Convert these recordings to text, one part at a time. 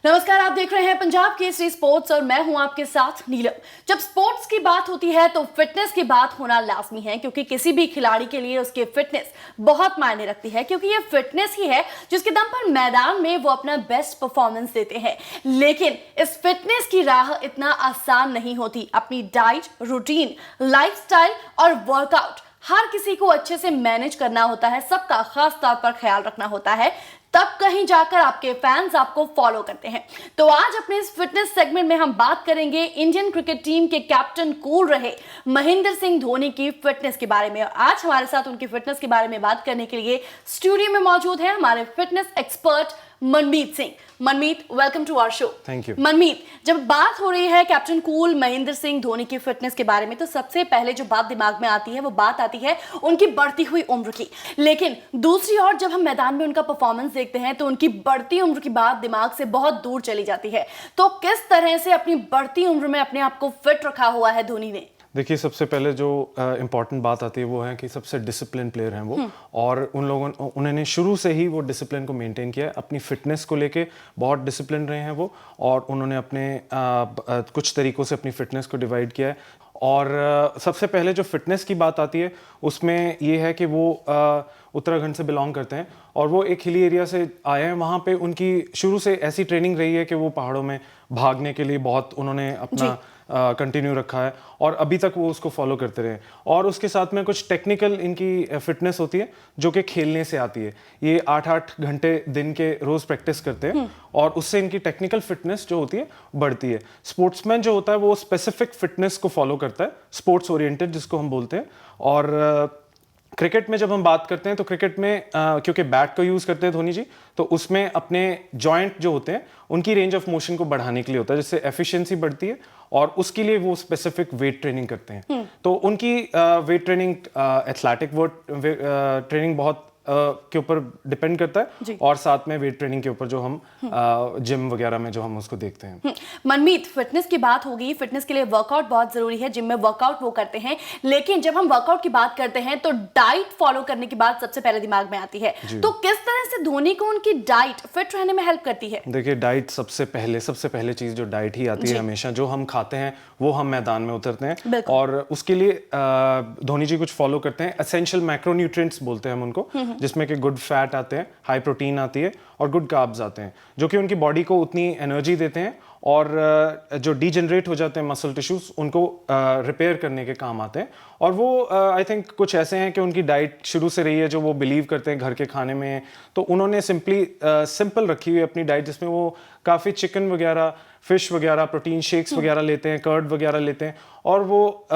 नमस्कार, आप देख रहे हैं पंजाब केसरी स्पोर्ट्स और मैं हूं आपके साथ नीलम। जब स्पोर्ट्स की बात होती है तो फिटनेस की बात होना लाजमी है, क्योंकि किसी भी खिलाड़ी के लिए उसकी फिटनेस बहुत मायने रखती है, क्योंकि ये फिटनेस ही है जिसके दम पर मैदान में वो अपना बेस्ट परफॉर्मेंस देते हैं। लेकिन इस फिटनेस की राह इतना आसान नहीं होती। अपनी डाइट, रूटीन, लाइफस्टाइल और वर्कआउट हर किसी को अच्छे से मैनेज करना होता है, सबका खास तौर पर ख्याल रखना होता है, तब कहीं जाकर आपके फैंस आपको फॉलो करते हैं। तो आज अपने इस फिटनेस सेगमेंट में हम बात करेंगे इंडियन क्रिकेट टीम के कैप्टन कूल रहे महेंद्र सिंह धोनी की फिटनेस के बारे में। आज हमारे साथ उनकी फिटनेस के बारे में बात करने के लिए स्टूडियो में मौजूद है हमारे fitness expert Manmeet Singh. Manmeet, welcome to our show. Thank you. Manmeet, जब बात हो रही है कैप्टन कूल महेंद्र सिंह धोनी की फिटनेस के बारे में, तो सबसे पहले जो बात दिमाग में आती है वो बात आती है उनकी बढ़ती हुई उम्र की। लेकिन दूसरी ओर जब हम मैदान में उनका परफॉर्मेंस देखते हैं तो उनकी बढ़ती उम्र की बात दिमाग से बहुत दूर चली जाती है। तो किस तरह से अपनी बढ़ती उम्र में अपने आप को फिट रखा हुआ है धोनी ने? देखिए, सबसे पहले जो इम्पॉर्टेंट बात आती है वो है कि सबसे डिसिप्लिन प्लेयर हैं वो, और उन्होंने शुरू से ही वो डिसिप्लिन को मेंटेन किया है। अपनी फिटनेस को लेके बहुत डिसिप्लिन रहे हैं वो, और उन्होंने अपने कुछ तरीकों से अपनी फिटनेस को डिवाइड किया है। और सबसे पहले जो फिटनेस की बात आती है उसमें ये है कि वो उत्तराखंड से बिलोंग करते हैं और वो एक हिली एरिया से आए हैं। वहाँ पे उनकी शुरू से ऐसी ट्रेनिंग रही है कि वो पहाड़ों में भागने के लिए बहुत उन्होंने अपना कंटिन्यू रखा है, और अभी तक वो उसको फॉलो करते रहे। और उसके साथ में कुछ टेक्निकल इनकी फिटनेस होती है जो कि खेलने से आती है। ये 8-8 घंटे दिन के रोज़ प्रैक्टिस करते हैं और उससे इनकी टेक्निकल फिटनेस जो होती है बढ़ती है। स्पोर्ट्समैन जो होता है वो स्पेसिफिक फिटनेस को फॉलो करता है, स्पोर्ट्स ओरिएंटेड जिसको हम बोलते हैं। और क्रिकेट में जब हम बात करते हैं तो क्रिकेट में क्योंकि बैट का यूज़ करते हैं धोनी जी, तो उसमें अपने जॉइंट जो होते हैं उनकी रेंज ऑफ मोशन को बढ़ाने के लिए होता है, जिससे एफिशिएंसी बढ़ती है, और उसके लिए वो स्पेसिफिक वेट ट्रेनिंग करते हैं। तो उनकी वेट ट्रेनिंग, एथलेटिक ट्रेनिंग बहुत के ऊपर डिपेंड करता है, और साथ में वेट ट्रेनिंग के ऊपर जो हम जिम वगैरह में जो हम उसको देखते हैं। मनमीत, फिटनेस की बात होगी, फिटनेस के लिए वर्कआउट बहुत जरूरी है, जिम में वर्कआउट वो करते हैं, लेकिन जब हम वर्कआउट की बात करते हैं तो डाइट फॉलो करने की बात सबसे पहले दिमाग में आती है। तो किस तरह से धोनी को उनकी डाइट फिट रहने में हेल्प करती है? देखिए, डाइट सबसे पहले चीज जो डाइट ही आती है हमेशा, जो हम खाते हैं वो हम मैदान में उतरते हैं, और उसके लिए धोनी जी कुछ फॉलो करते हैं। एसेंशियल मैक्रोन्यूट्रिएंट्स बोलते हैं हम उनको, जिसमें कि गुड फैट आते हैं, हाई प्रोटीन आती है, और गुड कार्ब्स आते हैं, जो कि उनकी बॉडी को उतनी एनर्जी देते हैं, और जो डीजनरेट हो जाते हैं मसल टिश्यूज उनको रिपेयर करने के काम आते हैं। और वो आई थिंक कुछ ऐसे हैं कि उनकी डाइट शुरू से रही है जो वो बिलीव करते हैं घर के खाने में, तो उन्होंने सिंपल रखी हुई अपनी डाइट, जिसमें वो काफ़ी चिकन वगैरह, फिश वगैरह, प्रोटीन शेक्स वगैरह लेते हैं, कर्ड वगैरह लेते हैं, और वो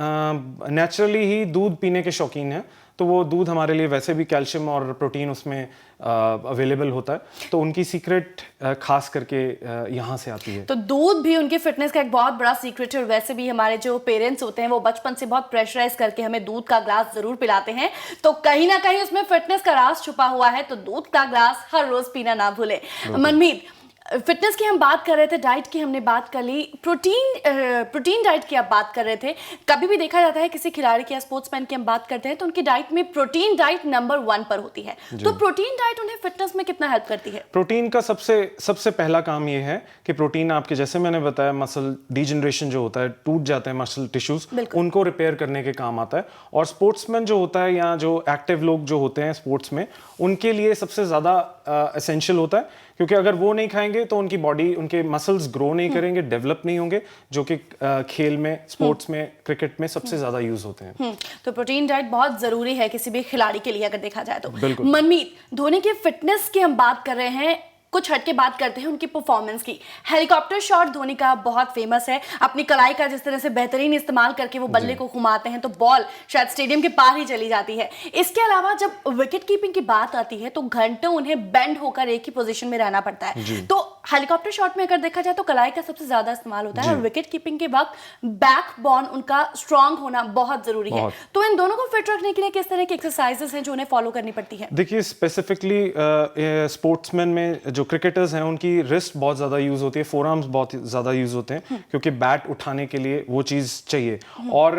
नेचुरली ही दूध पीने के शौकीन हैं। तो वो दूध हमारे लिए वैसे भी कैल्शियम और प्रोटीन उसमें अवेलेबल होता है, तो उनकी सीक्रेट खास करके यहाँ से आती है। तो दूध भी उनकी फिटनेस का एक बहुत बड़ा सीक्रेट है, और वैसे भी हमारे जो पेरेंट्स होते हैं वो बचपन से बहुत प्रेशराइज करके हमें दूध का ग्लास जरूर पिलाते हैं, तो कहीं ना कहीं उसमें फिटनेस का राज छुपा हुआ है। तो दूध का ग्लास हर रोज पीना ना भूले। मनमीत, फिटनेस की हम बात कर रहे थे, डाइट की हमने बात कर ली, प्रोटीन डाइट की आप बात कर रहे थे। कभी भी देखा जाता है किसी खिलाड़ी की या स्पोर्ट्समैन की हम बात करते हैं तो उनकी डाइट में प्रोटीन डाइट नंबर 1 पर होती है। तो प्रोटीन डाइट उन्हें फिटनेस में कितना हेल्प करती है? प्रोटीन का सबसे पहला काम ये है कि प्रोटीन आपके, जैसे मैंने बताया, मसल डीजनरेशन जो होता है, टूट जाते हैं मसल टिश्यूज, उनको रिपेयर करने के काम आता है। और स्पोर्ट्समैन जो होता है या जो एक्टिव लोग जो होते हैं स्पोर्ट्स में, उनके लिए सबसे ज़्यादा एसेंशियल होता है, क्योंकि अगर वो नहीं खाएंगे तो उनकी बॉडी, उनके मसल्स ग्रो नहीं करेंगे, डेवलप नहीं होंगे, जो कि खेल में, स्पोर्ट्स में, क्रिकेट में सबसे ज्यादा यूज होते हैं। तो प्रोटीन डाइट बहुत जरूरी है किसी भी खिलाड़ी के लिए अगर देखा जाए तो। मनमीत, धोनी की फिटनेस की हम बात कर रहे हैं, कुछ हटके बात करते हैं उनकी परफॉर्मेंस की। हेलीकॉप्टर शॉट धोनी का बहुत फेमस है, अपनी कलाई का जिस तरह से बेहतरीन इस्तेमाल करके वो बल्ले को घुमाते हैं तो बॉल शायद स्टेडियम के पार ही चली जाती है। इसके अलावा जब विकेट कीपिंग की बात आती है तो घंटों उन्हें बेंड होकर एक ही पोजीशन में रहना पड़ता है। तो हेलीकॉप्टर शॉट में अगर देखा जाए तो कलाई का सबसे ज्यादा इस्तेमाल होता है, और विकेट कीपिंग के वक्त बैकबोन उनका स्ट्रांग होना बहुत जरूरी है। तो इन दोनों को फिट रखने के लिए किस तरह की एक्सरसाइजेस हैं जो उन्हें फॉलो करनी पड़ती है? देखिए, स्पेसिफिकली स्पोर्ट्समैन में जो क्रिकेटर्स हैं उनकी रिस्ट बहुत ज़्यादा यूज़ होती है, फोर आर्म्स बहुत ज़्यादा यूज़ होते हैं, क्योंकि बैट उठाने के लिए वो चीज़ चाहिए। और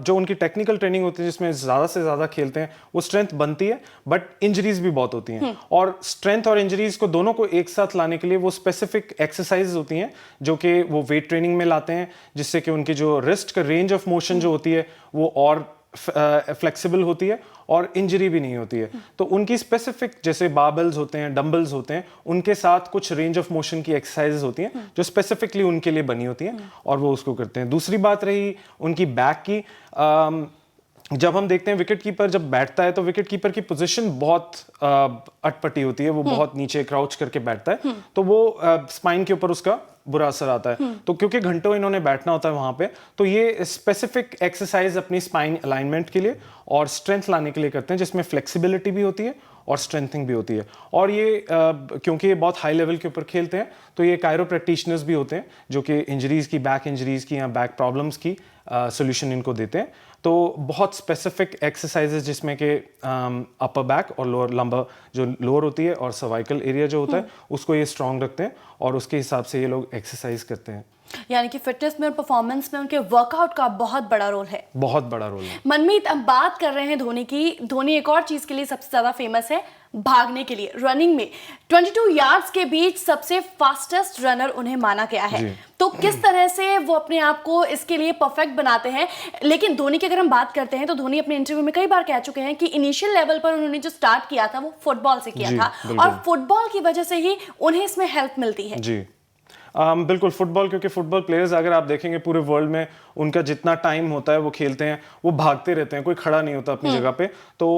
जो उनकी टेक्निकल ट्रेनिंग होती है जिसमें ज़्यादा से ज़्यादा खेलते हैं, वो स्ट्रेंथ बनती है, बट इंजरीज भी बहुत होती हैं। और स्ट्रेंथ और इंजरीज को दोनों को एक साथ लाने के लिए वो स्पेसिफिक एक्सरसाइज होती हैं जो कि वो वेट ट्रेनिंग में लाते हैं, जिससे कि उनकी जो रिस्ट का रेंज ऑफ मोशन जो होती है वो और फ्लेक्सिबल होती है और इंजरी भी नहीं होती है। तो उनकी स्पेसिफिक जैसे बारबेल्स होते हैं, डंबल्स होते हैं, उनके साथ कुछ रेंज ऑफ मोशन की एक्सरसाइजेज होती हैं जो स्पेसिफिकली उनके लिए बनी होती हैं और वो उसको करते हैं। दूसरी बात रही उनकी बैक की, जब हम देखते हैं विकेट कीपर जब बैठता है तो विकेट कीपर की पोजीशन बहुत अटपटी होती है, वो बहुत नीचे क्राउच करके बैठता है, तो वो स्पाइन के ऊपर उसका बुरा असर आता है। तो क्योंकि घंटों इन्होंने बैठना होता है वहां पे, तो ये स्पेसिफिक एक्सरसाइज अपनी स्पाइन अलाइनमेंट के लिए और स्ट्रेंथ लाने के लिए करते हैं, जिसमें फ्लेक्सिबिलिटी भी होती है और स्ट्रेंथिंग भी होती है। और ये क्योंकि ये बहुत हाई लेवल के ऊपर खेलते हैं तो ये कायरो प्रैक्टिशनर्स भी होते हैं जो कि इंजरीज की, बैक इंजरीज की या बैक प्रॉब्लम्स की सोल्यूशन इनको देते हैं। तो बहुत स्पेसिफिक एक्सरसाइजेज जिसमें कि अपर बैक और लोअर लंबर जो लोअर होती है और सर्वाइकल एरिया जो होता है उसको ये स्ट्रांग रखते हैं और उसके हिसाब से ये लोग एक्सरसाइज करते हैं। यानी कि फिटनेस में और परफॉर्मेंस में उनके वर्कआउट का बहुत बड़ा रोल है। बहुत बड़ा रोल है। मनमीत, अब बात कर रहे हैं धोनी की। धोनी एक और चीज के लिए सबसे ज्यादा फेमस है, भागने के लिए। रनिंग में 22 यार्ड्स के बीच सबसे फास्टेस्ट रनर उन्हें माना गया है। तो किस तरह से वो अपने आप को इसके लिए परफेक्ट बनाते हैं। लेकिन धोनी की अगर हम बात करते हैं तो धोनी अपने इंटरव्यू में कई बार कह चुके हैं कि इनिशियल लेवल पर उन्होंने जो स्टार्ट किया था वो फुटबॉल से किया था और फुटबॉल की वजह से ही उन्हें इसमें हेल्प मिलती है। जी बिल्कुल, फुटबॉल, क्योंकि फुटबॉल प्लेयर्स अगर आप देखेंगे पूरे वर्ल्ड में उनका जितना टाइम होता है वो खेलते हैं, वो भागते रहते हैं, कोई खड़ा नहीं होता अपनी जगह पे। तो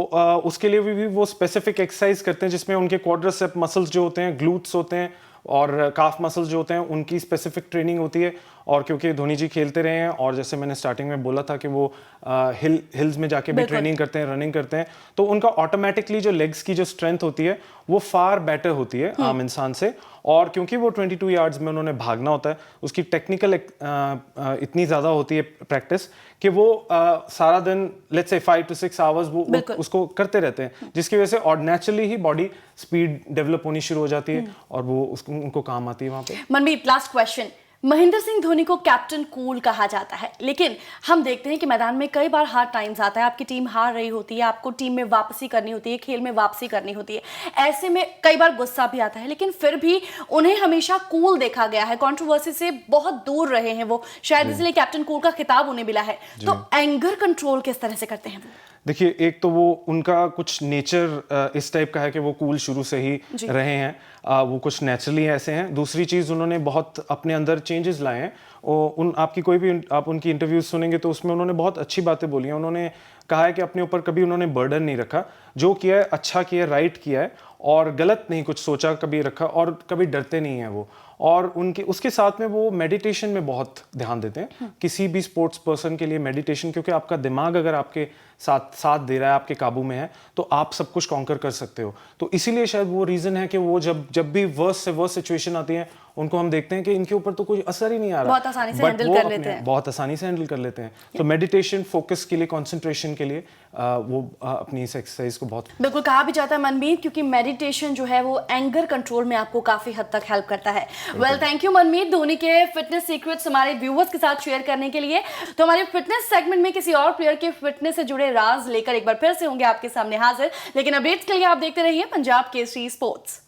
उसके लिए भी वो स्पेसिफिक एक्सरसाइज करते हैं जिसमें उनके क्वाड्रिसेप मसल्स जो होते हैं, ग्लूट्स होते हैं और काफ मसल्स जो होते हैं, उनकी स्पेसिफिक ट्रेनिंग होती है। और क्योंकि धोनी जी खेलते रहे हैं और जैसे मैंने स्टार्टिंग में बोला था कि वो हिल्स में जाके भी ट्रेनिंग करते हैं, रनिंग करते हैं, तो उनका ऑटोमेटिकली जो लेग्स की जो स्ट्रेंथ होती है वो फार बेटर होती है आम इंसान से। और क्योंकि वो 22 यार्ड्स में उन्होंने भागना होता है, उसकी टेक्निकल इतनी ज़्यादा होती है प्रैक्टिस कि वो सारा दिन लेट्स से 5 to 6 आवर्स वो उसको करते रहते हैं, जिसकी वजह से और नेचुरली ही बॉडी स्पीड डेवलप होनी शुरू हो जाती है और वो उनको काम आती है वहाँ पे। मनमीत, लास्ट क्वेश्चन। महेंद्र सिंह धोनी को कैप्टन कूल कहा जाता है, लेकिन हम देखते हैं कि मैदान में कई बार हार्ड टाइम्स आता है, आपकी टीम हार रही होती है, आपको टीम में वापसी करनी होती है, खेल में वापसी करनी होती है, ऐसे में कई बार गुस्सा भी आता है, लेकिन फिर भी उन्हें हमेशा कूल देखा गया है। कंट्रोवर्सी से बहुत दूर रहे हैं वो, शायद इसलिए कैप्टन कूल का खिताब उन्हें मिला है। तो एंगर कंट्रोल किस तरह से करते हैं वो? देखिए, एक तो वो उनका कुछ नेचर इस टाइप का है कि वो कूल शुरू से ही रहे हैं, वो कुछ नेचुरली ऐसे हैं। दूसरी चीज़, उन्होंने बहुत अपने अंदर चेंजेस लाए हैं। आपकी कोई भी आप उनकी इंटरव्यूज सुनेंगे तो उसमें उन्होंने बहुत अच्छी बातें बोली हैं। उन्होंने कहा है कि अपने ऊपर कभी उन्होंने बर्डन नहीं रखा, जो किया है अच्छा किया है, राइट किया है और गलत नहीं कुछ सोचा कभी रखा, और कभी डरते नहीं हैं वो। और उनके उसके साथ में वो मेडिटेशन में बहुत ध्यान देते हैं। किसी भी स्पोर्ट्स पर्सन के लिए मेडिटेशन, क्योंकि आपका दिमाग अगर आपके साथ दे रहा है, आपके काबू में है, तो आप सब कुछ कॉन्कर कर सकते हो। तो इसीलिए शायद वो रीजन है कि वो जब भी वर्स्ट से वर्स्ट सिचुएशन आती है, उनको हम देखते हैं कि इनके ऊपर तो कोई असर ही नहीं आ रहा, बहुत आसानी से हैंडल कर लेते हैं। बहुत आसानी से हैंडल कर लेते हैं। तो मेडिटेशन, फोकस के लिए, कंसंट्रेशन के लिए वो अपनी इस एक्सरसाइज को बहुत बिल्कुल कहा भी जाता है मनमीत, क्योंकि मेडिटेशन जो है वो एंगर कंट्रोल में आपको काफी हद तक हेल्प करता है। वेल, थैंक यू मनमीत, धोनी के फिटनेस सीक्रेट्स हमारे व्यूअर्स के साथ शेयर करने के लिए। तो हमारे फिटनेस सेगमेंट में किसी और प्लेयर के फिटनेस से जुड़े राज लेकर एक बार फिर से होंगे आपके सामने हाजिर, लेकिन अपडेट्स के लिए आप देखते रहिए पंजाब केसरी स्पोर्ट्स।